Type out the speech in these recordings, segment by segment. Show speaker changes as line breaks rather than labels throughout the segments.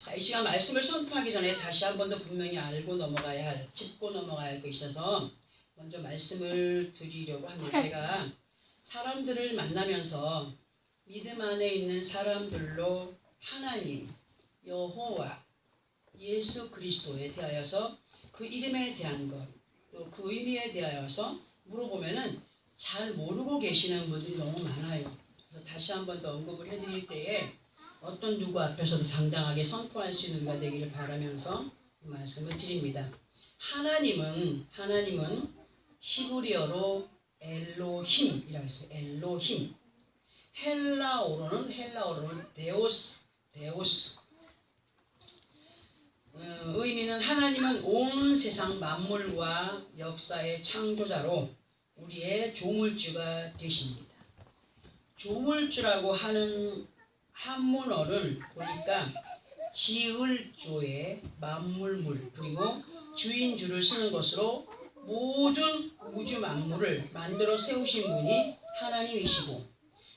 자, 이 시간 말씀을 선포하기 전에 다시 한 번 더 분명히 알고 넘어가야 할, 짚고 넘어가야 할 것이 있어서 먼저 말씀을 드리려고 합니다. 제가 사람들을 만나면서 믿음 안에 있는 사람들로 하나님, 여호와, 예수 그리스도에 대하여서 그 이름에 대한 것, 또 그 의미에 대하여서 물어보면은 잘 모르고 계시는 분들이 너무 많아요. 그래서 다시 한 번 더 언급을 해드릴 때에 어떤 누구 앞에서도 당당하게 선포할 수 있는 가 되기를 바라면서 말씀을 드립니다. 하나님은 히브리어로 엘로힘이라고 했어요. 엘로힘. 헬라어로는 데오스. 의미는 하나님은 온 세상 만물과 역사의 창조자로 우리의 조물주가 되십니다. 조물주라고 하는 한문어를 보니까 지을조의 만물물 그리고 주인주를 쓰는 것으로 모든 우주 만물을 만들어 세우신 분이 하나님이시고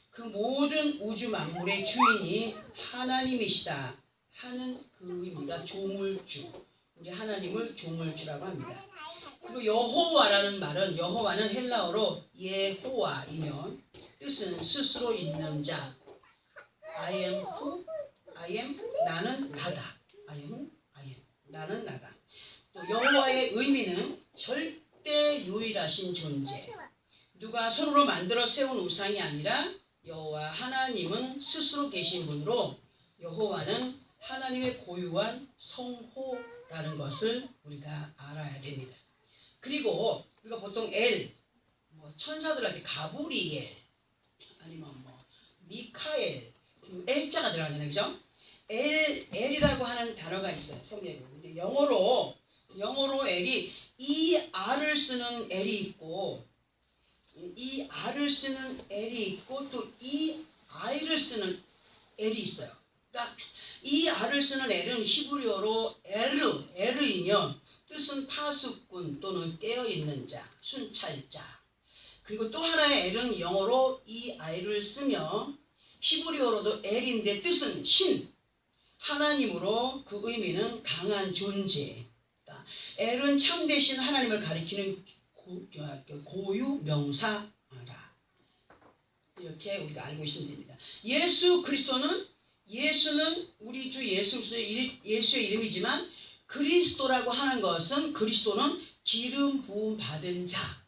그 모든 우주 만물의 주인이 하나님이시다 하는 그 의미가 조물주, 우리 하나님을 조물주라고 합니다. 그리고 여호와라는 말은, 여호와는 헬라어로 예호와이며 뜻은 스스로 있는 자, I am who? I am 나는 나다. I am 나는 나다. 또 여호와의 의미는 절대 유일하신 존재. 누가 손으로 만들어 세운 우상이 아니라 여호와 하나님은 스스로 계신 분으로 여호와는 하나님의 고유한 성호라는 것을 우리가 알아야 됩니다. 그리고 우리가 보통 천사들한테 가브리엘 아니면 미카엘 L자가 들어가잖아요. 그죠? L이라고 하는 단어가 있어요. 성경에. 근데 영어로 L이 이 R을 쓰는 L이 있고 이 R을 쓰는 L이 있고 또 이 I를 쓰는 L이 있어요. 그러니까 이 R을 쓰는 L은 히브리어로 L이며 뜻은 파수꾼 또는 깨어있는 자, 순찰자. 그리고 또 하나의 L은 영어로 이 I를 쓰며 히브리어로도 엘인데 뜻은 신, 하나님으로 그 의미는 강한 존재. 그러니까 엘은 참되신 하나님을 가리키는 고유 명사라. 이렇게 우리가 알고 있으면 됩니다. 예수는 우리 주 예수의 이름이지만 그리스도라고 하는 것은 그리스도는 기름 부음 받은 자.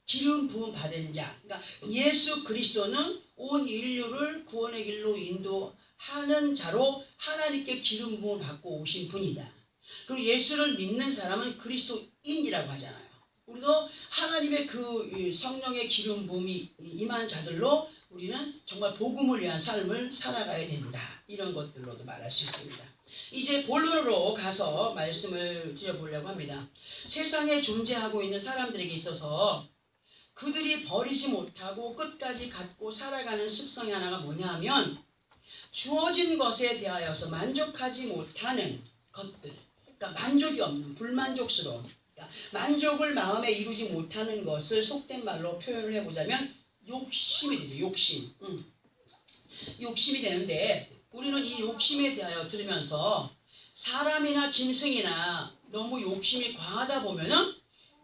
그러니까 예수 그리스도는 온 인류를 구원의 길로 인도하는 자로 하나님께 기름 부음을 받고 오신 분이다. 그리고 예수를 믿는 사람은 그리스도인이라고 하잖아요. 우리도 하나님의 그 성령의 기름 부음이 임한 자들로 우리는 정말 복음을 위한 삶을 살아가야 된다. 이런 것들로도 말할 수 있습니다. 이제 본론으로 가서 말씀을 드려보려고 합니다. 세상에 존재하고 있는 사람들에게 있어서 그들이 버리지 못하고 끝까지 갖고 살아가는 습성이 하나가 뭐냐 하면 주어진 것에 대하여서 만족하지 못하는 것들, 그러니까 만족이 없는, 불만족스러운, 그러니까 만족을 마음에 이루지 못하는 것을 속된 말로 표현을 해보자면 욕심이 되죠. 욕심이 되는데 우리는 이 욕심에 대하여 들으면서 사람이나 짐승이나 너무 욕심이 과하다 보면은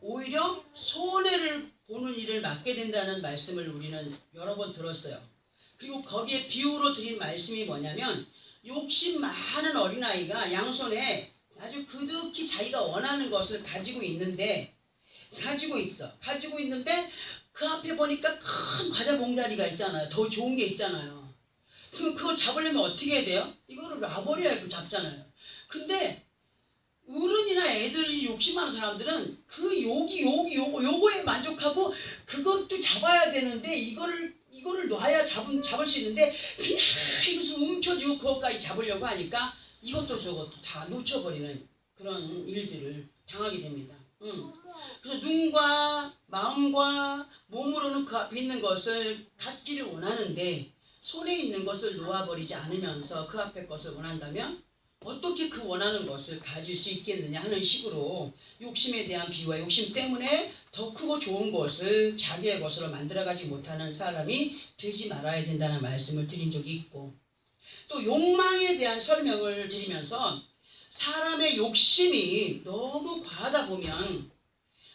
오히려 손해를 보는 일을 맡게 된다는 말씀을 우리는 여러 번 들었어요. 그리고 거기에 비유로 드린 말씀이 뭐냐면 욕심 많은 어린아이가 양손에 아주 그득히 자기가 원하는 것을 가지고 있는데 그 앞에 보니까 큰 과자 봉다리가 있잖아요. 더 좋은 게 있잖아요. 그럼 그거 잡으려면 어떻게 해야 돼요? 이거를 놔버려야 잡잖아요. 근데 어른이나 애들이 욕심하는 사람들은 그 요거에 만족하고 그것도 잡아야 되는데 이거를 놔야 잡을 수 있는데 그냥 이것을 훔쳐주고 그것까지 잡으려고 하니까 이것도 저것도 다 놓쳐버리는 그런 일들을 당하게 됩니다. 그래서 눈과 마음과 몸으로는 그 앞에 있는 것을 갖기를 원하는데 손에 있는 것을 놓아버리지 않으면서 그 앞에 것을 원한다면 어떻게 그 원하는 것을 가질 수 있겠느냐 하는 식으로 욕심에 대한 비유와 욕심 때문에 더 크고 좋은 것을 자기의 것으로 만들어가지 못하는 사람이 되지 말아야 된다는 말씀을 드린 적이 있고, 또 욕망에 대한 설명을 드리면서 사람의 욕심이 너무 과하다 보면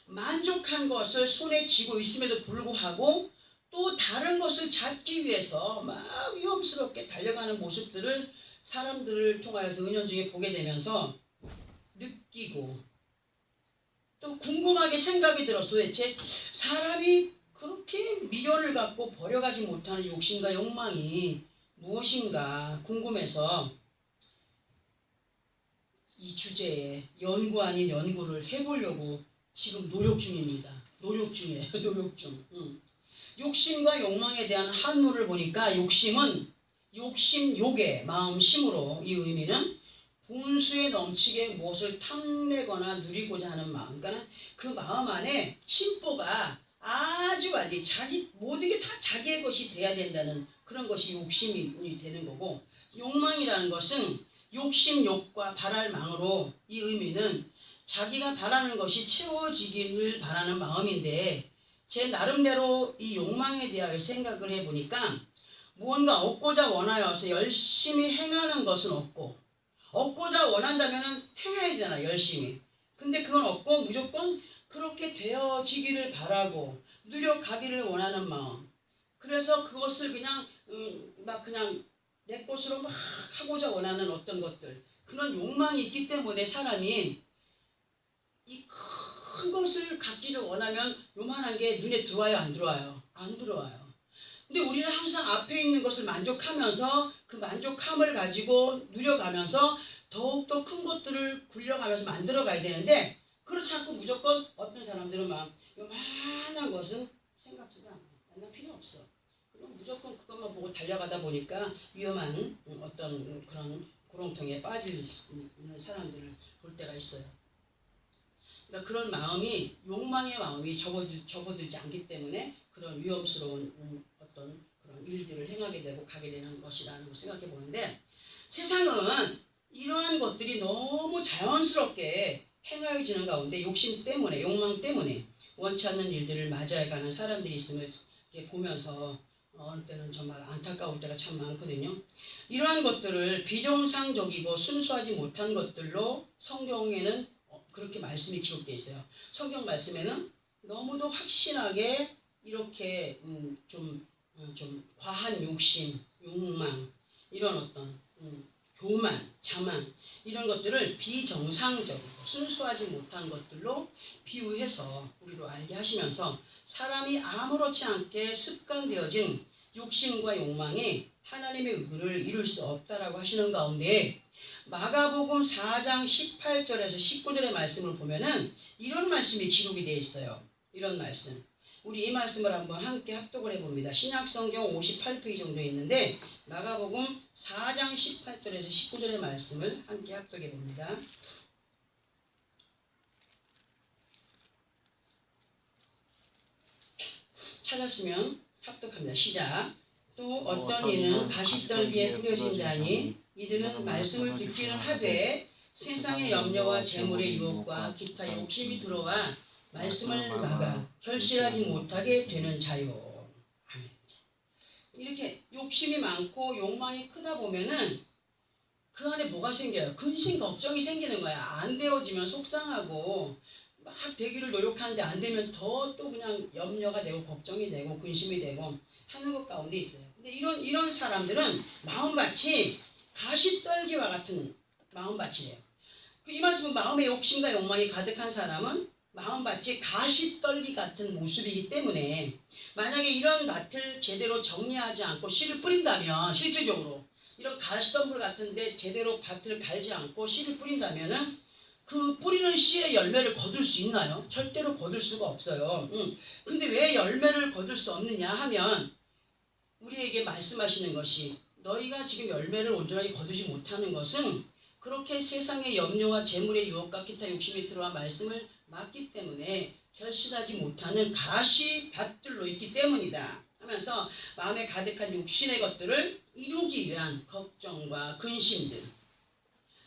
만족한 것을 손에 쥐고 있음에도 불구하고 또 다른 것을 잡기 위해서 막 위험스럽게 달려가는 모습들을 사람들을 통하여서 은연중에 보게 되면서 느끼고 또 궁금하게 생각이 들어서 도대체 사람이 그렇게 미련을 갖고 버려가지 못하는 욕심과 욕망이 무엇인가 궁금해서 이 주제에 연구 아닌 연구를 해보려고 지금 노력 중입니다. 노력 중이에요. 노력 중. 욕심과 욕망에 대한 한문을 보니까 욕심은 욕심, 욕의 마음심으로 이 의미는 분수에 넘치게 무엇을 탐내거나 누리고자 하는 마음. 그러니까 그 마음 안에 심보가 아주 많이 자기 모든 게 다 자기의 것이 돼야 된다는 그런 것이 욕심이 되는 거고, 욕망이라는 것은 욕심, 욕과 바랄 망으로 이 의미는 자기가 바라는 것이 채워지기를 바라는 마음인데, 제 나름대로 이 욕망에 대하여 생각을 해보니까 무언가 얻고자 원하여서 열심히 행하는 것은 없고, 얻고자 원한다면 행해야잖아 열심히. 근데 그건 없고 무조건 그렇게 되어지기를 바라고 누려가기를 원하는 마음. 그래서 그것을 그냥 막 그냥 내 것으로 막 하고자 원하는 어떤 것들, 그런 욕망이 있기 때문에 사람이 이 큰 것을 갖기를 원하면 요만한 게 눈에 들어와요, 안 들어와요? 안 들어와요. 근데 우리는 항상 앞에 있는 것을 만족하면서 그 만족함을 가지고 누려가면서 더욱더 큰 것들을 굴려가면서 만들어가야 되는데, 그렇지 않고 무조건 어떤 사람들은 막 요만한 것은 생각지도 않아요. 난 필요 없어. 그럼 무조건 그것만 보고 달려가다 보니까 위험한 어떤 그런 구렁텅이에 빠질 있는 사람들을 볼 때가 있어요. 그러니까 그런 마음이, 욕망의 마음이 접어들지 않기 때문에 그런 위험스러운 어떤 그런 일들을 행하게 되고 가게 되는 것이라는 걸 생각해 보는데, 세상은 이러한 것들이 너무 자연스럽게 행하여지는 가운데 욕심 때문에, 욕망 때문에 원치 않는 일들을 맞이해가는 사람들이 있음을 보면서 어느 때는 정말 안타까울 때가 참 많거든요. 이러한 것들을 비정상적이고 순수하지 못한 것들로 성경에는 그렇게 말씀이 기록되어 있어요. 성경 말씀에는 너무도 확신하게 이렇게 좀 과한 욕심, 욕망, 이런 어떤 교만, 자만, 이런 것들을 비정상적이고 순수하지 못한 것들로 비유해서 우리로 알게 하시면서 사람이 아무렇지 않게 습관되어진 욕심과 욕망이 하나님의 의를 이룰 수 없다라고 하시는 가운데, 마가복음 4장 18절에서 19절의 말씀을 보면은 이런 말씀이 기록이 되어 있어요. 이런 말씀. 우리 이 말씀을 한번 함께 합독을 해봅니다. 신약성경 58페이지 정도에 있는데 마가복음 4장 18절에서 19절의 말씀을 함께 합독해 봅니다. 찾았으면 합독합니다. 시작. 또 어떤 이는 가시떨기에 뿌려진 자니 이들은 말씀을 듣기는 하되 세상의 염려와 재물의 유혹과 기타 욕심이 들어와 말씀을 막아 결실하지 못하게 되는 자요. 아멘. 이렇게 욕심이 많고 욕망이 크다 보면은 그 안에 뭐가 생겨요? 근심 걱정이 생기는 거야. 안 되어지면 속상하고 막 되기를 노력하는데 안 되면 더 또 그냥 염려가 되고 걱정이 되고 근심이 되고 하는 것 가운데 있어요. 근데 이런 사람들은 마음밭이 가시떨기와 같은 마음밭이에요. 이 말씀은 마음의 욕심과 욕망이 가득한 사람은 마음밭이 가시떨기 같은 모습이기 때문에, 만약에 이런 밭을 제대로 정리하지 않고 씨를 뿌린다면, 실질적으로 이런 가시덤불 같은데 제대로 밭을 갈지 않고 씨를 뿌린다면은 그 뿌리는 씨의 열매를 거둘 수 있나요? 절대로 거둘 수가 없어요. 근데 왜 열매를 거둘 수 없느냐 하면, 우리에게 말씀하시는 것이 너희가 지금 열매를 온전하게 거두지 못하는 것은 그렇게 세상의 염려와 재물의 유혹과 기타 욕심이 들어와 말씀을 막기 때문에 결실하지 못하는 가시밭들로 있기 때문이다 하면서 마음에 가득한 육신의 것들을 이루기 위한 걱정과 근심들,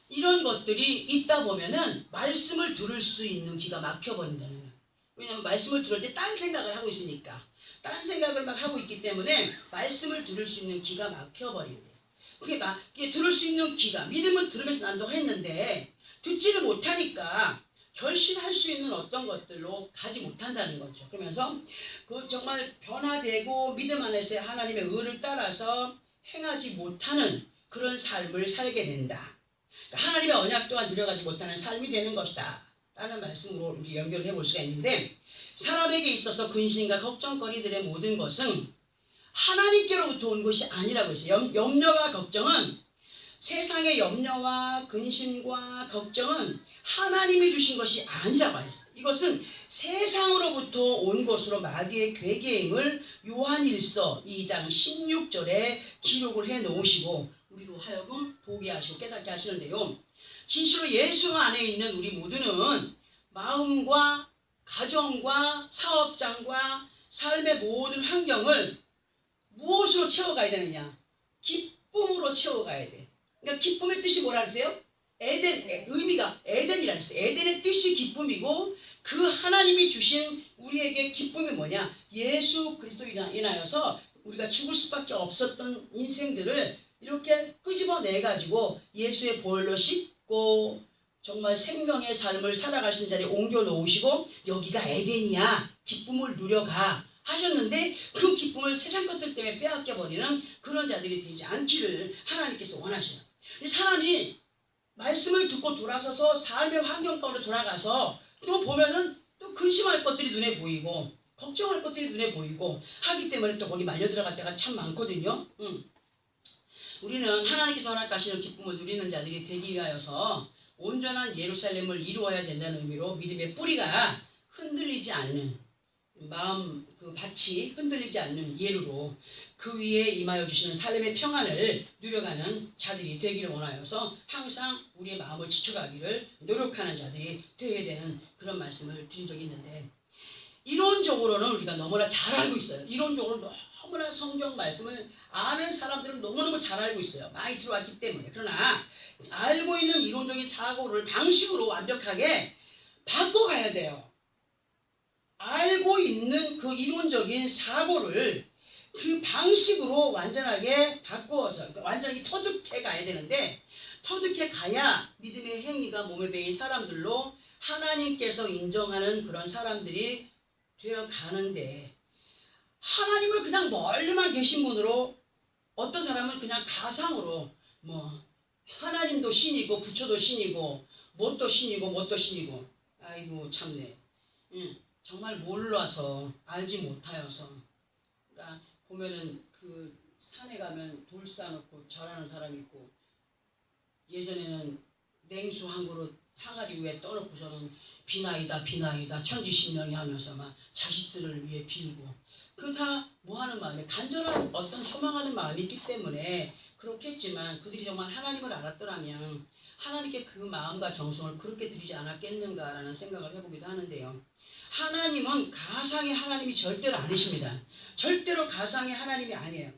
이런 것들이 있다 보면은 말씀을 들을 수 있는 귀가 막혀버린다는 거예요. 왜냐하면 말씀을 들을 때 딴 생각을 하고 있으니까, 딴 생각을 막 하고 있기 때문에 말씀을 들을 수 있는 귀가 막혀버린대요. 그게 들을 수 있는 귀가, 믿음은 들으면서 난다고 했는데 듣지를 못하니까 결실할 수 있는 어떤 것들로 가지 못한다는 거죠. 그러면서 그 정말 변화되고 믿음 안에서 하나님의 의를 따라서 행하지 못하는 그런 삶을 살게 된다. 그러니까 하나님의 언약 또한 누려가지 못하는 삶이 되는 것이다 라는 말씀으로 연결해 볼 수가 있는데, 사람에게 있어서 근심과 걱정거리들의 모든 것은 하나님께로부터 온 것이 아니라고 했어요. 염려와 걱정은, 세상의 염려와 근심과 걱정은 하나님이 주신 것이 아니라고 했어요. 이것은 세상으로부터 온 것으로 마귀의 괴계임을 요한일서 2장 16절에 기록을 해 놓으시고 우리로 하여금 보게 하시고 깨닫게 하시는데요. 진실로 예수 안에 있는 우리 모두는 마음과 가정과 사업장과 삶의 모든 환경을 무엇으로 채워가야 되느냐? 기쁨으로 채워가야 돼. 그러니까 기쁨의 뜻이 뭐라 그러세요? 에덴, 의미가 에덴이라 했어요. 에덴의 뜻이 기쁨이고, 그 하나님이 주신 우리에게 기쁨이 뭐냐? 예수 그리스도로 인하여서 우리가 죽을 수밖에 없었던 인생들을 이렇게 끄집어내 가지고 예수의 보혈로 씻고 정말 생명의 삶을 살아가시는 자리에 옮겨 놓으시고, 여기가 에덴이야, 기쁨을 누려가 하셨는데, 그 기쁨을 세상 것들 때문에 빼앗겨버리는 그런 자들이 되지 않기를 하나님께서 원하시는. 사람이 말씀을 듣고 돌아서서 삶의 환경 가운데 돌아가서 또 보면은 또 근심할 것들이 눈에 보이고 걱정할 것들이 눈에 보이고 하기 때문에 또 거기 말려 들어갈 때가 참 많거든요. 우리는 하나님께서 허락하시는 기쁨을 누리는 자들이 되기 위하여서 온전한 예루살렘을 이루어야 된다는 의미로 믿음의 뿌리가 흔들리지 않는 마음, 그 밭이 흔들리지 않는 예루로 그 위에 임하여 주시는 살렘의 평안을 누려가는 자들이 되기를 원하여서 항상 우리의 마음을 지켜가기를 노력하는 자들이 되어야 되는 그런 말씀을 드린 적이 있는데, 이론적으로는 우리가 너무나 잘 알고 있어요. 이론적으로 너무나 성경 말씀을 아는 사람들은 너무너무 잘 알고 있어요. 많이 들어왔기 때문에. 그러나 알고 있는 이론적인 사고를 방식으로 완벽하게 바꿔가야 돼요. 알고 있는 그 이론적인 사고를 그 방식으로 완전하게 바꾸어서 완전히 터득해 가야 되는데, 터득해 가야 믿음의 행위가 몸에 배인 사람들로 하나님께서 인정하는 그런 사람들이 되어 가는데, 하나님을 그냥 멀리만 계신 분으로, 어떤 사람은 그냥 가상으로 뭐 하나님도 신이고 부처도 신이고 뭣도 신이고 뭣도 신이고, 아이고 참네. 정말 몰라서 알지 못하여서. 그러니까 보면은 그 산에 가면 돌 쌓아놓고 절하는 사람이 있고, 예전에는 냉수 한 그릇 항아리 위에 떠놓고서는 비나이다 비나이다 천지신명이 하면서 막 자식들을 위해 빌고, 그 다 뭐하는 마음에 간절한 어떤 소망하는 마음이 있기 때문에 그렇겠지만, 그들이 정말 하나님을 알았더라면 하나님께 그 마음과 정성을 그렇게 드리지 않았겠는가라는 생각을 해보기도 하는데요. 하나님은 가상의 하나님이 절대로 아니십니다. 절대로 가상의 하나님이 아니에요.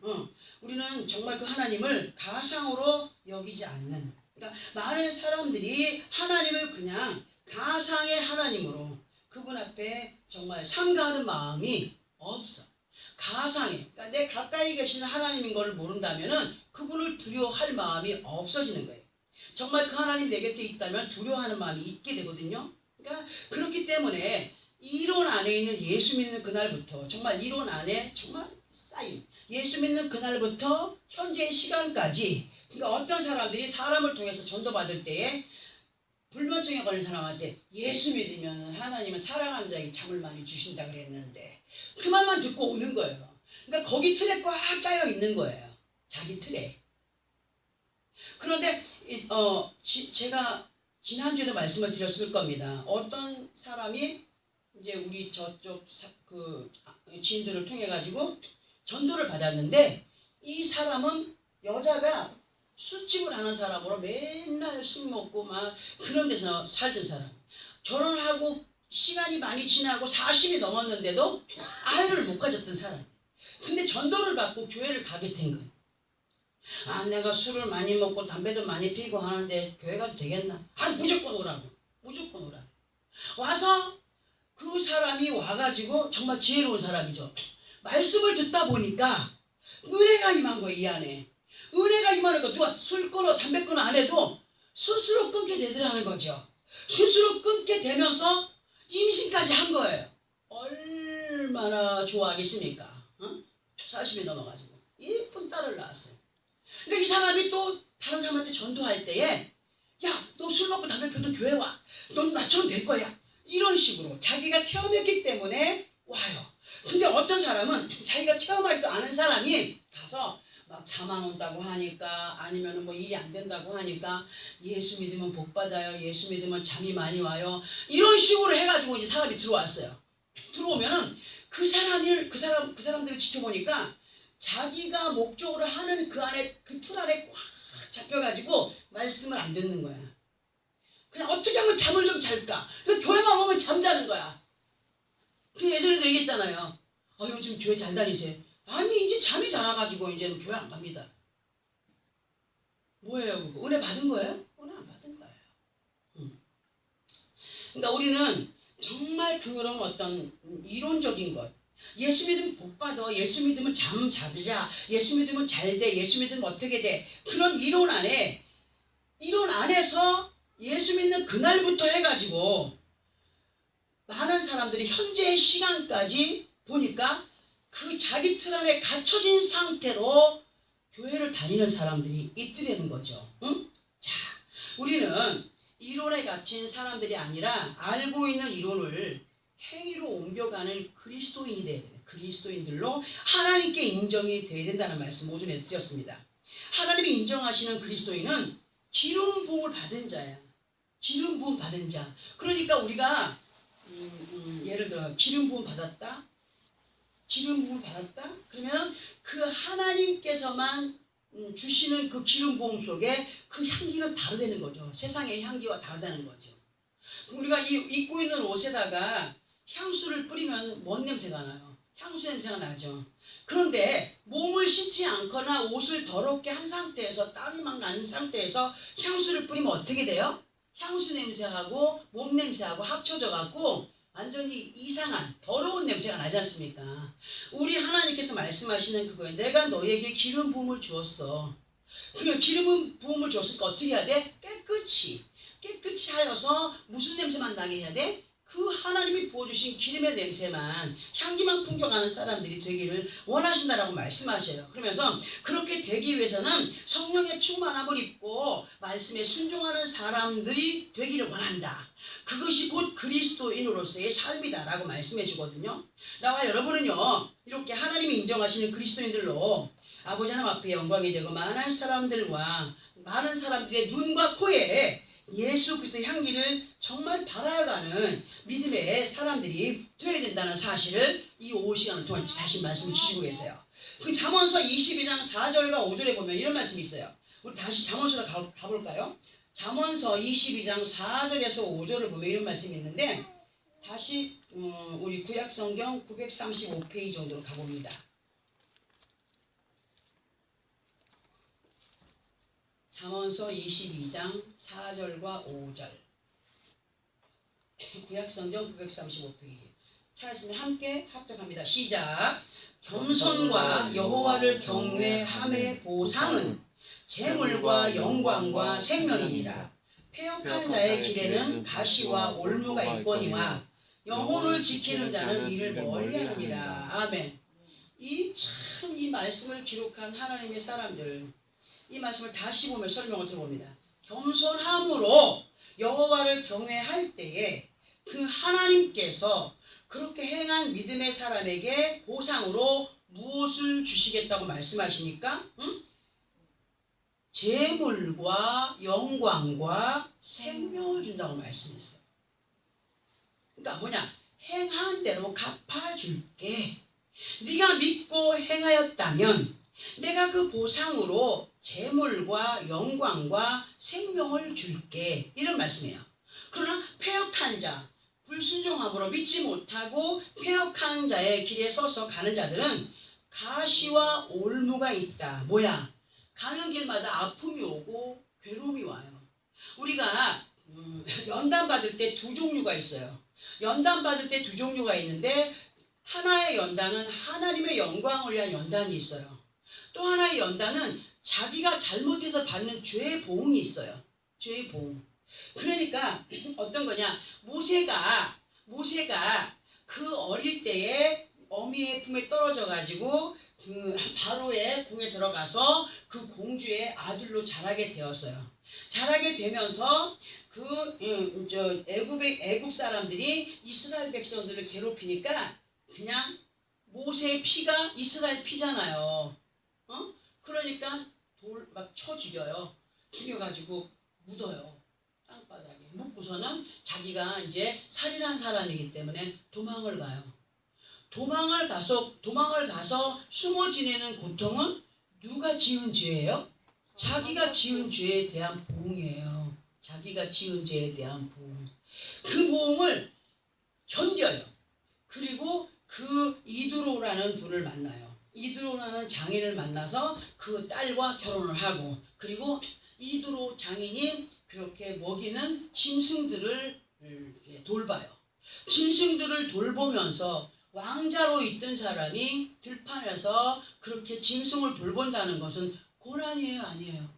우리는 정말 그 하나님을 가상으로 여기지 않는, 그러니까 많은 사람들이 하나님을 그냥 가상의 하나님으로 그분 앞에 정말 삼가하는 마음이 없어. 가상의, 그러니까 내 가까이 계시는 하나님인 걸 모른다면은 그분을 두려워할 마음이 없어지는 거예요. 정말 그 하나님 내 곁에 있다면 두려워하는 마음이 있게 되거든요. 그러니까 그렇기 때문에 이론 안에 있는 예수 믿는 그날부터, 정말 이론 안에 정말 쌓인 예수 믿는 그날부터 현재의 시간까지, 그러니까 어떤 사람들이 사람을 통해서 전도받을 때에 불면증에 걸린 사람한테 예수 믿으면 하나님은 사랑하는 자에게 잠을 많이 주신다 그랬는데, 그 말만 듣고 오는 거예요. 그러니까 거기 틀에 꽉 짜여 있는 거예요. 자기 틀에. 그런데 제가 지난주에도 말씀을 드렸을 겁니다. 어떤 사람이 이제 우리 저쪽 그 지인들을 통해 가지고 전도를 받았는데, 이 사람은 여자가 술집을 하는 사람으로 맨날 술 먹고 막 그런 데서 살던 사람, 결혼하고 시간이 많이 지나고 40이 넘었는데도 아이를 못 가졌던 사람. 근데 전도를 받고 교회를 가게 된 거예요. 아, 내가 술을 많이 먹고 담배도 많이 피고 하는데 교회 가도 되겠나? 아, 무조건 오라고. 무조건 오라고. 와서 그 사람이 와가지고 정말 지혜로운 사람이죠. 말씀을 듣다 보니까 은혜가 임한 거예요, 이 안에. 은혜가 임하니까 누가 술 끊어 담배 끊어 안 해도 스스로 끊게 되더라는 거죠. 스스로 끊게 되면서 임신까지 한 거예요. 얼마나 좋아하겠습니까? 어? 40이 넘어가지고 예쁜 딸을 낳았어요. 그러니까 이 사람이 또 다른 사람한테 전도할 때에 야, 너 술 먹고 담배 피워도 교회 와. 넌 나처럼 될 거야. 이런 식으로 자기가 체험했기 때문에 와요. 근데 어떤 사람은 자기가 체험하지도 않은 사람이 가서 막 잠 안 온다고 하니까 아니면 뭐 일이 안 된다고 하니까 예수 믿으면 복 받아요. 예수 믿으면 잠이 많이 와요. 이런 식으로 해가지고 이제 사람이 들어왔어요. 들어오면은 그 사람들을 지켜보니까 자기가 목적으로 하는 그 안에 그 틀 안에 꽉 잡혀가지고 말씀을 안 듣는 거야. 그냥 어떻게 하면 잠을 좀 잘까? 교회만 오면 잠자는 거야. 그 예전에도 얘기했잖아요. 요즘 교회 잘 다니세요? 아니 이제 잠이 잘 와가지고 이제는 교회 안 갑니다. 뭐예요 그거? 은혜 받은 거예요? 은혜 안 받은 거예요. 그러니까 우리는 정말 그런 어떤 이론적인 것, 예수 믿으면 복 받아, 예수 믿으면 잠 자자, 예수 믿으면 잘 돼, 예수 믿으면 어떻게 돼, 그런 이론 안에서 예수 믿는 그날부터 해가지고 많은 사람들이 현재의 시간까지 보니까 그 자기 틀 안에 갇혀진 상태로 교회를 다니는 사람들이 있더라는 거죠. 응? 자, 우리는 이론에 갇힌 사람들이 아니라 알고 있는 이론을 행위로 옮겨가는 그리스도인이 돼야 돼요. 그리스도인들로 하나님께 인정이 돼야 된다는 말씀 오전에 드렸습니다. 하나님이 인정하시는 그리스도인은 기름 부음을 받은 자야. 기름 부음 받은 자. 그러니까 우리가 예를 들어 기름 부음 받았다. 기름 부음을 받았다. 그러면 그 하나님께서만 주시는 그 기름 부음 속에 그 향기는 다르다는 거죠. 세상의 향기와 다르다는 거죠. 우리가 입고 있는 옷에다가 향수를 뿌리면 뭔 냄새가 나요? 향수 냄새가 나죠. 그런데 몸을 씻지 않거나 옷을 더럽게 한 상태에서 땀이 막 나는 상태에서 향수를 뿌리면 어떻게 돼요? 향수 냄새하고 몸 냄새하고 합쳐져 갖고 완전히 이상한 더러운 냄새가 나지 않습니까? 우리 하나님께서 말씀하시는 그거예요. 내가 너에게 기름 부음을 주었어. 그러면 기름 부음을 줬으니까 어떻게 해야 돼? 깨끗이 하여서 무슨 냄새만 나게 해야 돼? 그 하나님이 부어주신 기름의 냄새만 향기만 풍겨가는 사람들이 되기를 원하신다라고 말씀하셔요. 그러면서 그렇게 되기 위해서는 성령의 충만함을 입고 말씀에 순종하는 사람들이 되기를 원한다. 그것이 곧 그리스도인으로서의 삶이다라고 말씀해 주거든요. 나와 여러분은요, 이렇게 하나님이 인정하시는 그리스도인들로 아버지 하나님 앞에 영광이 되고 많은 사람들의 눈과 코에 예수 그리스도의 향기를 정말 발하여가는 믿음의 사람들이 되어야 된다는 사실을 이 오후 시간을 통해 다시 말씀을 주시고 계세요. 그 잠언서 22장 4절과 5절에 보면 이런 말씀이 있어요. 우리 다시 잠언서로 가볼까요? 잠언서 22장 4절에서 5절을 보면 이런 말씀이 있는데 다시 우리 구약성경 935페이지 정도로 가봅니다. 잠언서 22장 4절과 5절 구약성경 935페이지 찾았으면 함께 합독합니다. 시작. 겸손과 여호와를 경외함의 보상은 재물과 영광과 생명이니라. 패역한 자의 길에는 가시와 올무가 있거니와 영혼을 지키는 자는 이를 멀리하느니라. 아멘. 이 말씀을 기록한 하나님의 사람들, 이 말씀을 다시 보며 설명을 들어봅니다. 겸손함으로 여호와를 경외할 때에 그 하나님께서 그렇게 행한 믿음의 사람에게 보상으로 무엇을 주시겠다고 말씀하시니까 재물과 영광과 생명을 준다고 말씀했어요. 그러니까 뭐냐? 행한 대로 갚아줄게. 네가 믿고 행하였다면 내가 그 보상으로 재물과 영광과 생명을 줄게. 이런 말씀이에요. 그러나 패역한 자, 불순종함으로 믿지 못하고 패역한 자의 길에 서서 가는 자들은 가시와 올무가 있다. 뭐야? 가는 길마다 아픔이 오고 괴로움이 와요. 우리가 연단 받을 때 두 종류가 있어요. 연단 받을 때 두 종류가 있는데 하나의 연단은 하나님의 영광을 위한 연단이 있어요. 또 하나의 연단은 자기가 잘못해서 받는 죄의 보응이 있어요. 죄의 보응. 그러니까 어떤 거냐? 모세가 그 어릴 때에 어미의 품에 떨어져 가지고 그 바로의 궁에 들어가서 그 공주의 아들로 자라게 되었어요. 자라게 되면서 애굽 사람들이 이스라엘 백성들을 괴롭히니까 그냥 모세의 피가 이스라엘 피잖아요. 그러니까 돌 막 쳐 죽여요. 죽여가지고 묻어요. 땅바닥에 묻고서는 자기가 이제 살인한 사람이기 때문에 도망을 가요. 도망을 가서 숨어 지내는 고통은 누가 지은 죄예요? 자기가 지은 죄에 대한 보응이에요. 자기가 지은 죄에 대한 보응. 그 보응을 견뎌요. 그리고 그 이드로라는 분을 만나요. 이드로라는 장인을 만나서 그 딸과 결혼을 하고, 그리고 이드로 장인이 그렇게 먹이는 짐승들을 돌봐요. 짐승들을 돌보면서 왕자로 있던 사람이 들판에서 그렇게 짐승을 돌본다는 것은 고난이에요, 아니에요?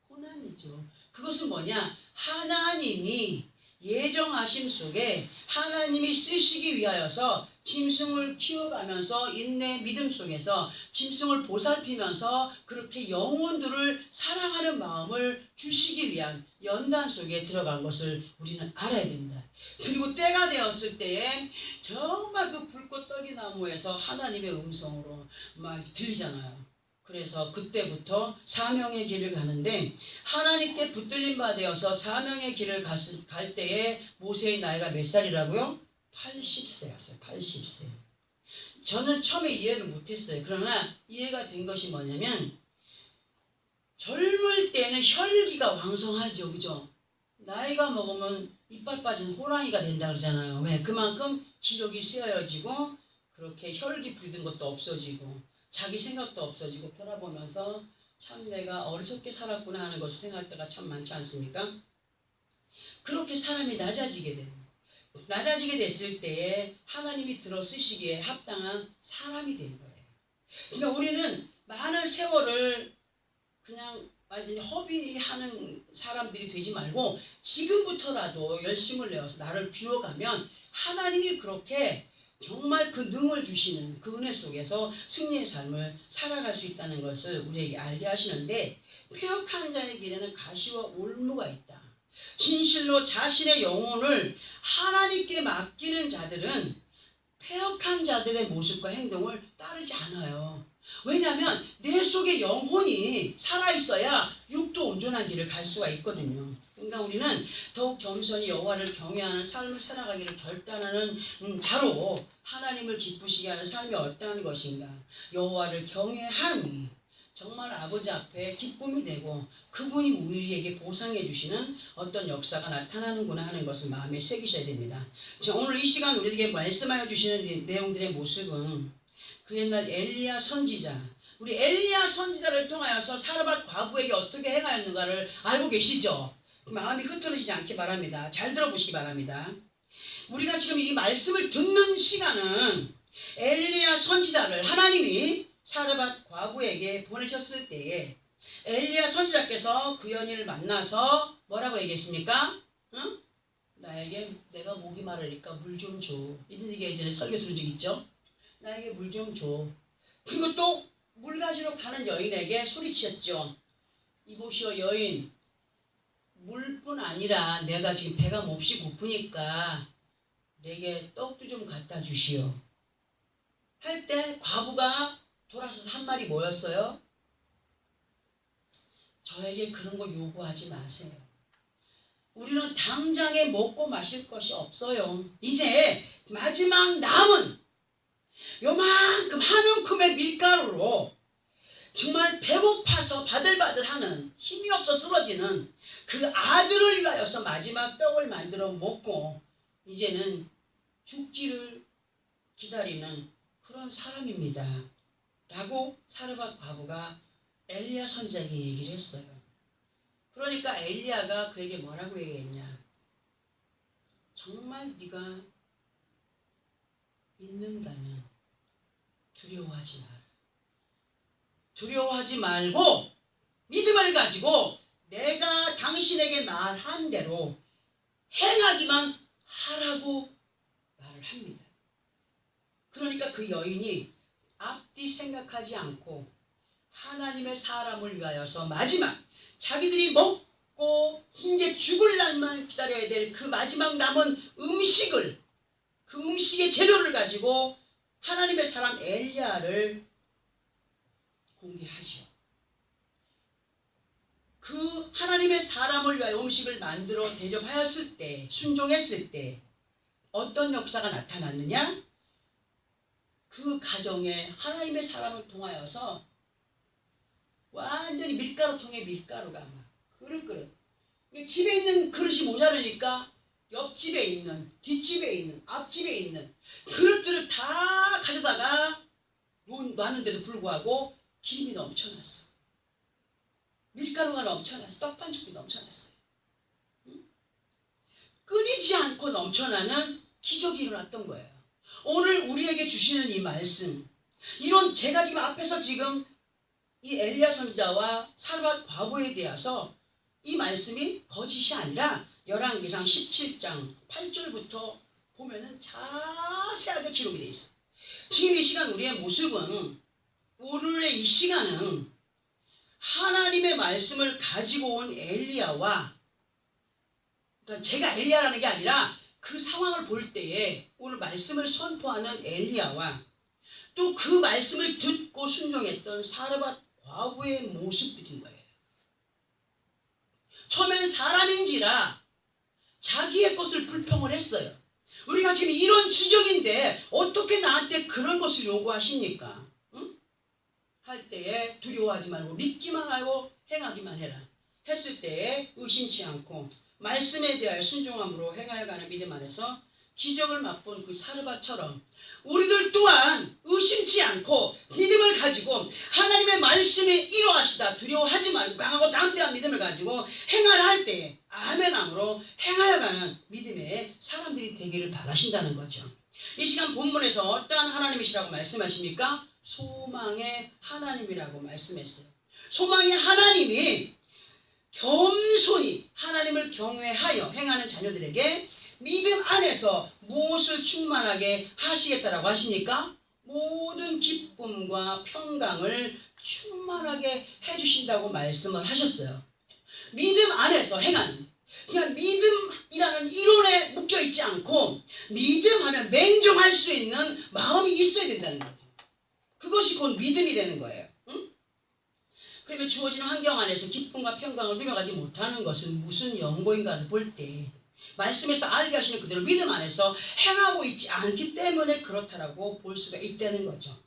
고난이죠. 그것은 뭐냐? 하나님이 예정하심 속에 하나님이 쓰시기 위하여서 짐승을 키워가면서 인내 믿음 속에서 짐승을 보살피면서 그렇게 영혼들을 사랑하는 마음을 주시기 위한 연단 속에 들어간 것을 우리는 알아야 됩니다. 그리고 때가 되었을 때에 정말 그 불꽃 떨기 나무에서 하나님의 음성으로 막 들리잖아요. 그래서 그때부터 사명의 길을 가는데, 하나님께 붙들린 바 되어서 사명의 길을 갈 때에 모세의 나이가 몇 살이라고요? 80세였어요. 80세. 저는 처음에 이해를 못했어요. 그러나 이해가 된 것이 뭐냐면, 젊을 때는 혈기가 왕성하죠. 그죠? 나이가 먹으면 이빨 빠진 호랑이가 된다 그러잖아요. 왜? 그만큼 기력이 쇠어지고 그렇게 혈기 부리던 것도 없어지고 자기 생각도 없어지고 돌아보면서 참 내가 어리석게 살았구나 하는 것을 생각할 때가 참 많지 않습니까? 그렇게 사람이 낮아지게 돼요. 낮아지게 됐을 때에 하나님이 들어 쓰시기에 합당한 사람이 된 거예요. 그러니까 우리는 많은 세월을 그냥 완전히 허비하는 사람들이 되지 말고 지금부터라도 열심을 내어서 나를 비워가면 하나님이 그렇게 정말 그 능을 주시는 그 은혜 속에서 승리의 삶을 살아갈 수 있다는 것을 우리에게 알게 하시는데, 폐역한 자의 길에는 가시와 올무가 있다. 진실로 자신의 영혼을 하나님께 맡기는 자들은 폐역한 자들의 모습과 행동을 따르지 않아요. 왜냐하면 내 속에 영혼이 살아있어야 육도 온전한 길을 갈 수가 있거든요. 그러니까 우리는 더욱 겸손히 여호와를 경외하는 삶을 살아가기를 결단하는 자로 하나님을 기쁘시게 하는 삶이 어떠한 것인가. 여호와를 경외함이 정말 아버지 앞에 기쁨이 되고 그분이 우리에게 보상해 주시는 어떤 역사가 나타나는구나 하는 것을 마음에 새기셔야 됩니다. 오늘 이 시간 우리에게 말씀하여 주시는 내용들의 모습은 그 옛날 엘리야 선지자, 우리 엘리야 선지자를 통하여서 사르밧 과부에게 어떻게 행하였는가를 알고 계시죠? 마음이 흐트러지지 않기 바랍니다. 잘 들어보시기 바랍니다. 우리가 지금 이 말씀을 듣는 시간은 엘리야 선지자를 하나님이 사르밧 과부에게 보내셨을 때에 엘리야 선지자께서 그 여인을 만나서 뭐라고 얘기했습니까? 응? 나에게 내가 목이 마르니까 물 좀 줘. 이런 얘기 예전에 설교 들은 적 있죠? 나에게 물 좀 줘. 그리고 또 물 가지러 가는 여인에게 소리치셨죠. 이보시오 여인, 물뿐 아니라 내가 지금 배가 몹시 고프니까 내게 떡도 좀 갖다 주시오. 할 때 과부가 돌아서서 한 말이 뭐였어요? 저에게 그런 거 요구하지 마세요. 우리는 당장에 먹고 마실 것이 없어요. 이제 마지막 남은 요만큼 한 움큼의 밀가루로 정말 배고파서 바들바들하는 힘이 없어 쓰러지는 그 아들을 위하여서 마지막 떡을 만들어 먹고 이제는 죽기를 기다리는 그런 사람입니다. 라고 사르밧 과부가 엘리야 선지자에게 얘기를 했어요. 그러니까 엘리야가 그에게 뭐라고 얘기했냐. 정말 네가 믿는다면 두려워하지 마라. 두려워하지 말고 믿음을 가지고 내가 당신에게 말한 대로 행하기만 하라고 말을 합니다. 그러니까 그 여인이 앞뒤 생각하지 않고 하나님의 사람을 위하여서 마지막 자기들이 먹고 이제 죽을 날만 기다려야 될 그 마지막 남은 음식을, 그 음식의 재료를 가지고 하나님의 사람 엘리야를 공개하죠. 그 하나님의 사람을 위하여 음식을 만들어 대접하였을 때, 순종했을 때 어떤 역사가 나타났느냐? 그 가정에 하나님의 사람을 통하여서 완전히 밀가루통에 밀가루가 막 그릇 집에 있는 그릇이 모자르니까 옆집에 있는, 뒷집에 있는, 앞집에 있는 그릇들을 다 가져다가 놨는데도 불구하고 기름이 넘쳐났어. 밀가루가 넘쳐났어. 떡반죽도 넘쳐났어요. 끊이지 않고 넘쳐나는 기적이 일어났던 거예요. 오늘 우리에게 주시는 이 말씀, 이런 제가 지금 앞에서 지금 이 엘리야 선지자와 사르밧 과부에 대해서 이 말씀이 거짓이 아니라 열왕기상 17장 8절부터 보면은 자세하게 기록이 되어 있어요. 지금 이 시간 우리의 모습은, 오늘의 이 시간은 하나님의 말씀을 가지고 온 엘리야와, 그러니까 제가 엘리야라는 게 아니라 그 상황을 볼 때에 오늘 말씀을 선포하는 엘리야와 또 그 말씀을 듣고 순종했던 사르밧 과부의 모습들인 거예요. 처음엔 사람인지라 자기의 것을 불평을 했어요. 우리가 지금 이런 지경인데 어떻게 나한테 그런 것을 요구하십니까? 응? 할 때에 두려워하지 말고 믿기만 하고 행하기만 해라. 했을 때에 의심치 않고 말씀에 대하여 순종함으로 행하여가는 믿음 안에서 기적을 맛본 그 사르밧처럼 우리들 또한 의심치 않고 믿음을 가지고 하나님의 말씀이 이루어하시다 두려워하지 말고 강하고 담대한 믿음을 가지고 행하라 할 때에 아멘함으로 행하여가는 믿음의 사람들이 되기를 바라신다는 거죠. 이 시간 본문에서 어떠한 하나님이시라고 말씀하십니까? 소망의 하나님이라고 말씀했어요. 소망의 하나님이 겸손히 하나님을 경외하여 행하는 자녀들에게 믿음 안에서 무엇을 충만하게 하시겠다라고 하시니까 모든 기쁨과 평강을 충만하게 해주신다고 말씀을 하셨어요. 믿음 안에서 행하는, 그냥 믿음이라는 이론에 묶여있지 않고 믿음하면 맹종할 수 있는 마음이 있어야 된다는 거죠. 그것이 곧 믿음이라는 거예요. 응? 그러면 주어지는 환경 안에서 기쁨과 평강을 누려가지 못하는 것은 무슨 연고인가를 볼 때 말씀에서 알게 하시는 그대로 믿음 안에서 행하고 있지 않기 때문에 그렇다라고 볼 수가 있다는 거죠.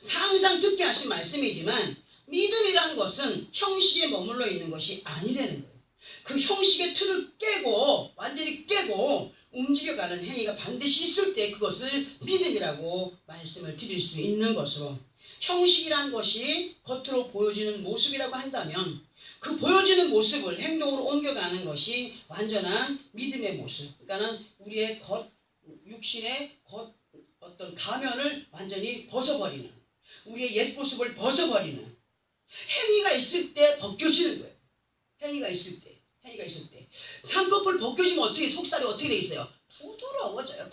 항상 듣게 하신 말씀이지만 믿음이라는 것은 형식에 머물러 있는 것이 아니라는 거예요. 그 형식의 틀을 깨고 완전히 깨고 움직여가는 행위가 반드시 있을 때 그것을 믿음이라고 말씀을 드릴 수 있는 것으로, 형식이라는 것이 겉으로 보여지는 모습이라고 한다면 그 보여지는 모습을 행동으로 옮겨가는 것이 완전한 믿음의 모습. 그러니까는 우리의 육신의 어떤 가면을 완전히 벗어버리는, 우리의 옛 모습을 벗어버리는 행위가 있을 때 벗겨지는 거예요. 행위가 있을 때. 한꺼풀 벗겨지면 어떻게, 속살이 어떻게 돼 있어요? 부드러워져요.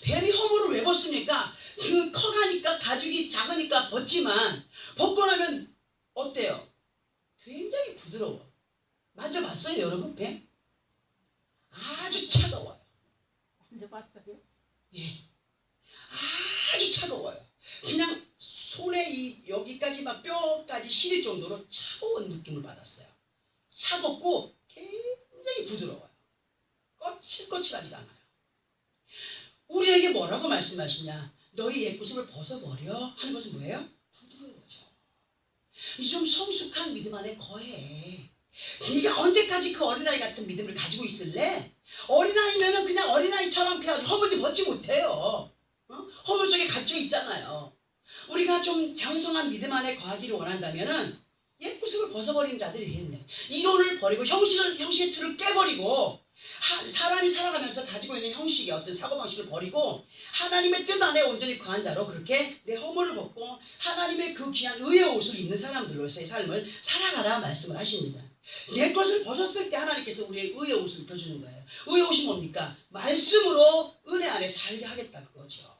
뱀이 허물을 왜 벗습니까? 그 커가니까, 가죽이 작으니까 벗지만 벗고 나면 어때요? 굉장히 부드러워. 만져봤어요 여러분 뱀? 아주 차가워요.
만져봤어요?
예, 아주 차가워요. 그냥 손에 여기까지 막 뼈까지 시릴 정도로 차가운 느낌을 받았어요. 차갑고 굉장히 부드러워요. 거칠거칠하지가 않아요. 우리에게 뭐라고 말씀하시냐? 너희 옛 모습을 벗어버려 하는 것은 뭐예요? 부드러워져. 이제 좀 성숙한 믿음 안에 거해. 네가 언제까지 그 어린아이 같은 믿음을 가지고 있을래? 어린아이면은 그냥 어린아이처럼 허물도 벗지 못해요. 허물 속에 갇혀 있잖아요. 우리가 좀 장성한 믿음 안에 거하기를 원한다면은 옛 모습을 벗어버리는 자들이 되겠네. 이론을 버리고 형식의 틀을 깨버리고 사람이 살아가면서 가지고 있는 형식의 어떤 사고방식을 버리고 하나님의 뜻 안에 온전히 거한 자로 그렇게 내 허물을 벗고 하나님의 그 귀한 의의 옷을 입는 사람들로서의 삶을 살아가라 말씀을 하십니다. 내 것을 벗었을 때 하나님께서 우리의 의의 옷을 입혀주는 거예요. 의의 옷이 뭡니까? 말씀으로 은혜 안에 살게 하겠다 그거죠.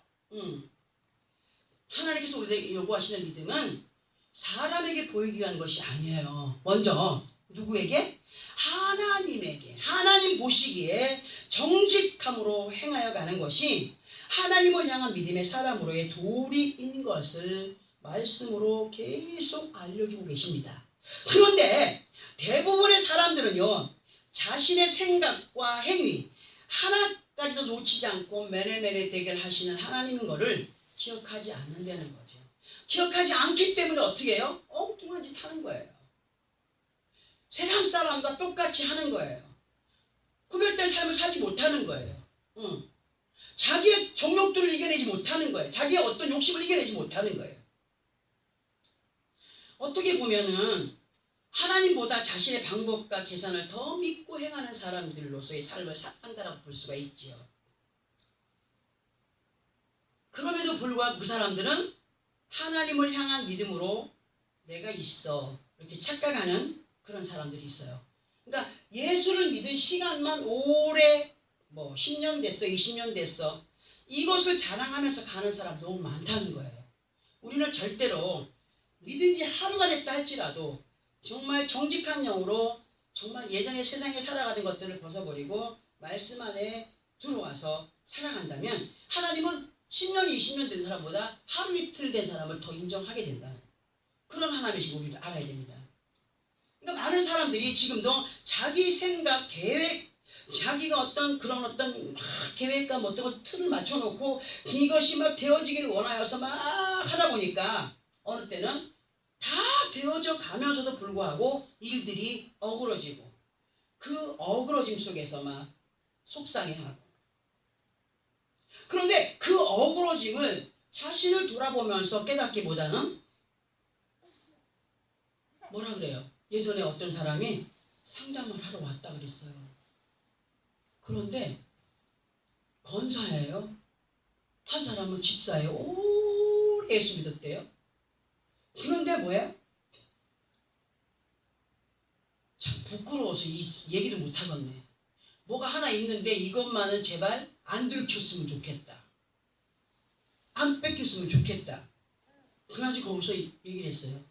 하나님께서 우리에게 요구하시는 믿음은 사람에게 보이기 위한 것이 아니에요. 먼저 누구에게? 하나님에게, 하나님 보시기에 정직함으로 행하여 가는 것이 하나님을 향한 믿음의 사람으로의 도리인 것을 말씀으로 계속 알려주고 계십니다. 그런데 대부분의 사람들은요, 자신의 생각과 행위 하나까지도 놓치지 않고 매네매네 대결하시는 하나님인 것을 기억하지 않는다는 거죠. 기억하지 않기 때문에 어떻게 해요? 엉뚱한 짓 하는 거예요. 세상 사람과 똑같이 하는 거예요. 구별된 삶을 살지 못하는 거예요. 자기의 정욕들을 이겨내지 못하는 거예요. 자기의 어떤 욕심을 이겨내지 못하는 거예요. 어떻게 보면은 하나님보다 자신의 방법과 계산을 더 믿고 행하는 사람들로서의 삶을 산다라고 볼 수가 있지요. 그럼에도 불구하고 그 사람들은 하나님을 향한 믿음으로 내가 있어 이렇게 착각하는 그런 사람들이 있어요. 그러니까 예수를 믿은 시간만 오래 10년 됐어 20년 됐어 이것을 자랑하면서 가는 사람 너무 많다는 거예요. 우리는 절대로 믿은 지 하루가 됐다 할지라도 정말 정직한 영으로 정말 예전에 세상에 살아가는 것들을 벗어버리고 말씀 안에 들어와서 살아간다면 하나님은 10년, 20년 된 사람보다 하루 이틀 된 사람을 더 인정하게 된다. 그런 하나님이시고 우리를 알아야 됩니다. 그러니까 많은 사람들이 지금도 자기 생각, 계획, 자기가 어떤 계획과 어떤 것 틀을 맞춰놓고 이것이 막 되어지기를 원하여서 막 하다 보니까 어느 때는 다 되어져 가면서도 불구하고 일들이 어그러지고 그 어그러짐 속에서 막 속상해하고 그런데 그 어그러짐을 자신을 돌아보면서 깨닫기보다는 뭐라 그래요? 예전에 어떤 사람이 상담을 하러 왔다 그랬어요. 그런데 권사예요. 한 사람은 집사예요. 오래 예수 믿었대요. 그런데 뭐예요? 참 부끄러워서 이 얘기도 못하겠네. 뭐가 하나 있는데 이것만은 제발 안 들켰으면 좋겠다. 안 뺏겼으면 좋겠다. 그래가지고 거기서 얘기를 했어요.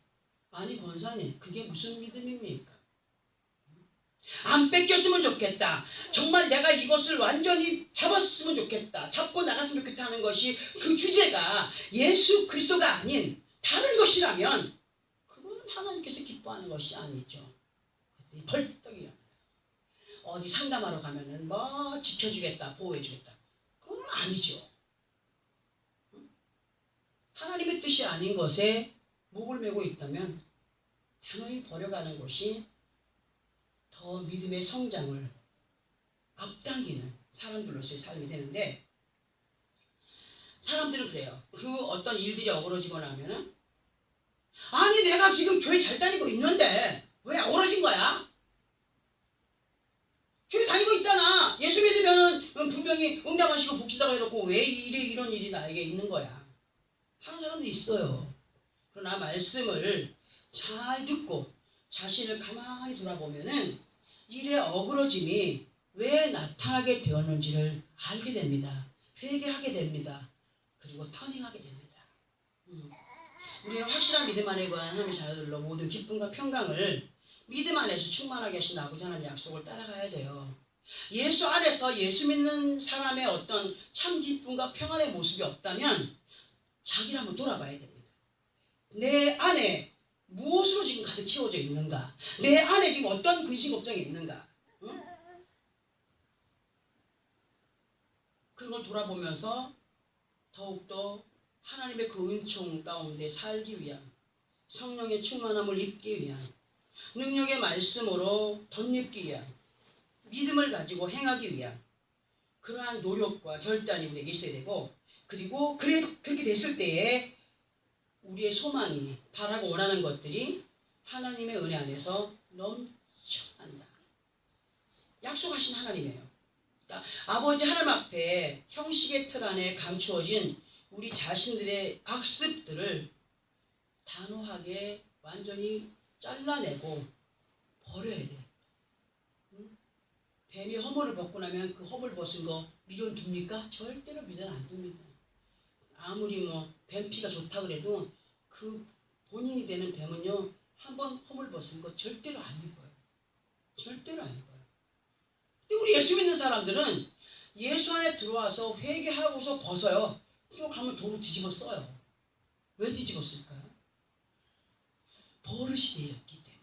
아니 권사님 그게 무슨 믿음입니까? 안 뺏겼으면 좋겠다. 정말 내가 이것을 완전히 잡았으면 좋겠다. 잡고 나갔으면 좋겠다 하는 것이 그 주제가 예수 그리스도가 아닌 다른 것이라면 그건 하나님께서 기뻐하는 것이 아니죠. 그때 벌떡 일어나요. 어디 상담하러 가면은 뭐 지켜주겠다, 보호해주겠다. 그건 아니죠. 하나님의 뜻이 아닌 것에 목을 메고 있다면 당연히 버려가는 것이 더 믿음의 성장을 앞당기는 사람들로서의 삶이 되는데 사람들은 그래요. 그 어떤 일들이 어그러지거나 하면은 아니 내가 지금 교회 잘 다니고 있는데 왜 어그러진 거야? 교회 다니고 있잖아. 예수 믿으면 분명히 응답하시고 복주다고 해놓고 왜 이런 일이 나에게 있는 거야? 하는 사람도 있어요. 그러나 말씀을 잘 듣고 자신을 가만히 돌아보면은 일의 어그러짐이 왜 나타나게 되었는지를 알게 됩니다. 회개하게 됩니다. 그리고 터닝하게 됩니다. 우리는 확실한 믿음 안에 거한 하나님의 자녀들로 모든 기쁨과 평강을 믿음 안에서 충만하게 하신 아버지 하나님의 약속을 따라가야 돼요. 예수 안에서 예수 믿는 사람의 어떤 참 기쁨과 평안의 모습이 없다면 자기를 한번 돌아봐야 됩니다. 내 안에 무엇으로 지금 가득 채워져 있는가? 내 안에 지금 어떤 근심 걱정이 있는가? 응? 그걸 돌아보면서 더욱더 하나님의 그 은총 가운데 살기 위한 성령의 충만함을 입기 위한 능력의 말씀으로 덧입기 위한 믿음을 가지고 행하기 위한 그러한 노력과 결단이 우리에게 있어야 되고 그리고 그렇게 됐을 때에 우리의 소망이 바라고 원하는 것들이 하나님의 은혜 안에서 넘쳐난다. 약속하신 하나님이에요. 아버지 하나님 앞에 형식의 틀 안에 감추어진 우리 자신들의 악습들을 단호하게 완전히 잘라내고 버려야 돼. 응? 뱀이 허물을 벗고 나면 그 허물 벗은 거 밀어둡니까? 절대로 밀어 안 둡니다. 아무리 뭐 뱀피가 좋다 그래도 그 본인이 되는 뱀은요, 한번 허물 벗은 거 절대로 안 입어요. 절대로 안 입어요. 근데 우리 예수 믿는 사람들은 예수 안에 들어와서 회개하고서 벗어요. 이거 가면 도로 뒤집어 써요. 왜 뒤집어 쓸까요? 버릇이 되었기 때문에.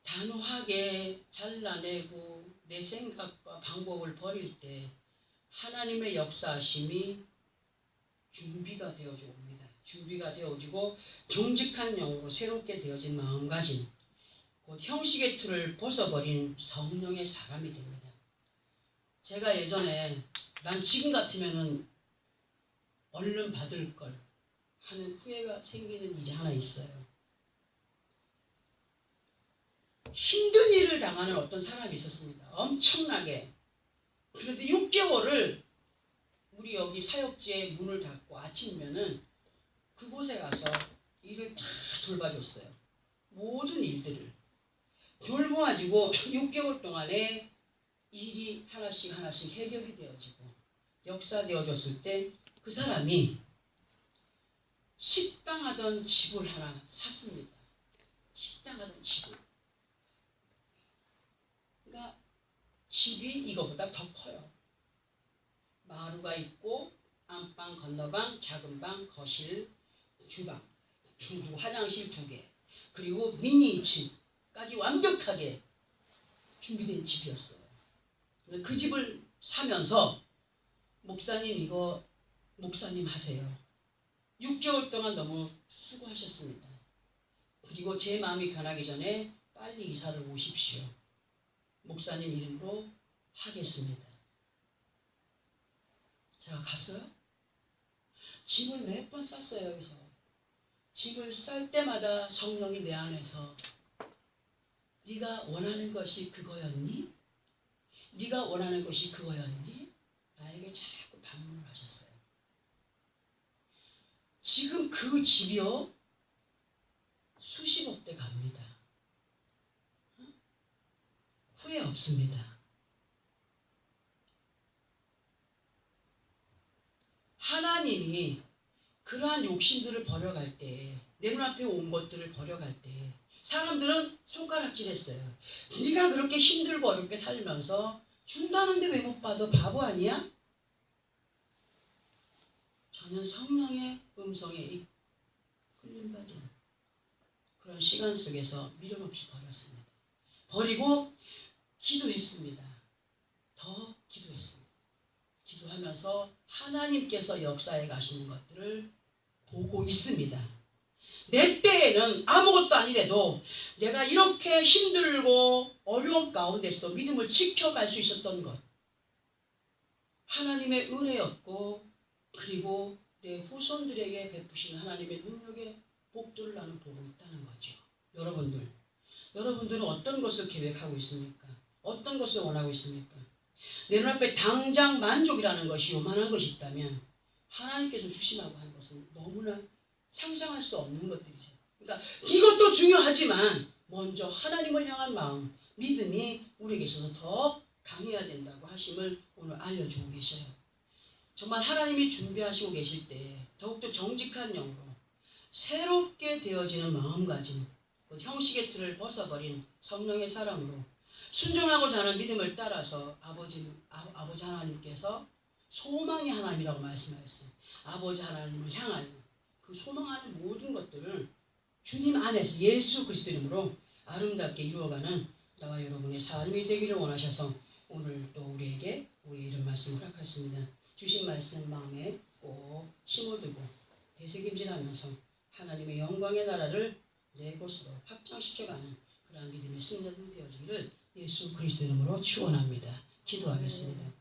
단호하게 잘라내고 내 생각과 방법을 버릴 때 하나님의 역사하심이 준비가 되어져 옵니다. 준비가 되어지고 정직한 영으로 새롭게 되어진 마음가짐, 곧 형식의 틀을 벗어버린 성령의 사람이 됩니다. 제가 예전에 난 지금 같으면은 얼른 받을 걸 하는 후회가 생기는 일이 하나 있어요. 힘든 일을 당하는 어떤 사람이 있었습니다. 엄청나게. 그런데 6개월을 우리 여기 사역지에 문을 닫고 아침이면은 그곳에 가서 일을 다 돌봐줬어요. 모든 일들을 돌봐가지고 6개월 동안에 일이 하나씩 해결이 되어지고 역사되어졌을 때 그 사람이 식당 하던 집을 하나 샀습니다. 식당 하던 집을. 그러니까 집이 이거보다 더 커요. 마루가 있고 안방, 건너방, 작은 방, 거실, 주방, 그리고 화장실 2개, 그리고 미니 2층까지 완벽하게 준비된 집이었어요. 그 집을 사면서 목사님 이거 목사님 하세요. 6개월 동안 너무 수고하셨습니다. 그리고 제 마음이 변하기 전에 빨리 이사를 오십시오. 목사님 이름으로 하겠습니다. 제가 갔어요. 집을 몇 번 쌌어요. 여기서. 집을 쌀 때마다 성령이 내 안에서 네가 원하는 것이 그거였니? 네가 원하는 것이 그거였니? 나에게 자꾸 반문을 하셨어요. 지금 그 집이요 수십억 대 갑니다. 후회 없습니다. 하나님이 그러한 욕심들을 버려갈 때, 내 눈앞에 온 것들을 버려갈 때 사람들은 손가락질했어요. 네가 그렇게 힘들고 어렵게 살면서 준다는데 왜 못 받아? 바보 아니야? 저는 성령의 음성에 끌림받은 그런 시간 속에서 미련 없이 버렸습니다. 버리고 기도했습니다. 더 기도했습니다. 기도하면서 하나님께서 역사해 가시는 것들을 보고 있습니다. 내 때에는 아무것도 아니래도 내가 이렇게 힘들고 어려움 가운데서도 믿음을 지켜갈 수 있었던 것, 하나님의 은혜였고, 그리고 내 후손들에게 베푸시는 하나님의 능력의 복들을 나는 보고 있다는 거죠. 여러분들은 어떤 것을 계획하고 있습니까? 어떤 것을 원하고 있습니까? 내 눈앞에 당장 만족이라는 것이 요만한 것이 있다면 하나님께서 주시라고 하는 것은 너무나 상상할 수 없는 것들이죠. 그러니까 이것도 중요하지만 먼저 하나님을 향한 마음, 믿음이 우리에게 있어서 더 강해야 된다고 하심을 오늘 알려주고 계셔요. 정말 하나님이 준비하시고 계실 때 더욱더 정직한 영으로 새롭게 되어지는 마음가짐, 형식의 틀을 벗어버린 성령의 사람으로 순종하고 자는 믿음을 따라서 아버지 하나님께서 소망의 하나님이라고 말씀하셨어요. 아버지 하나님을 향하여 그 소망하는 모든 것들을 주님 안에서 예수 그리스도 이름으로 아름답게 이루어가는 나와 여러분의 삶이 되기를 원하셔서 오늘 또 우리에게 우리 이런 말씀을 허락하셨습니다. 주신 말씀 마음에 꼭 심어두고 되새김질하면서 하나님의 영광의 나라를 내 곳으로 확장시켜가는 그러한 믿음의 승자들 되어지기를 예수 그리스도 이름으로 축원합니다. 기도하겠습니다.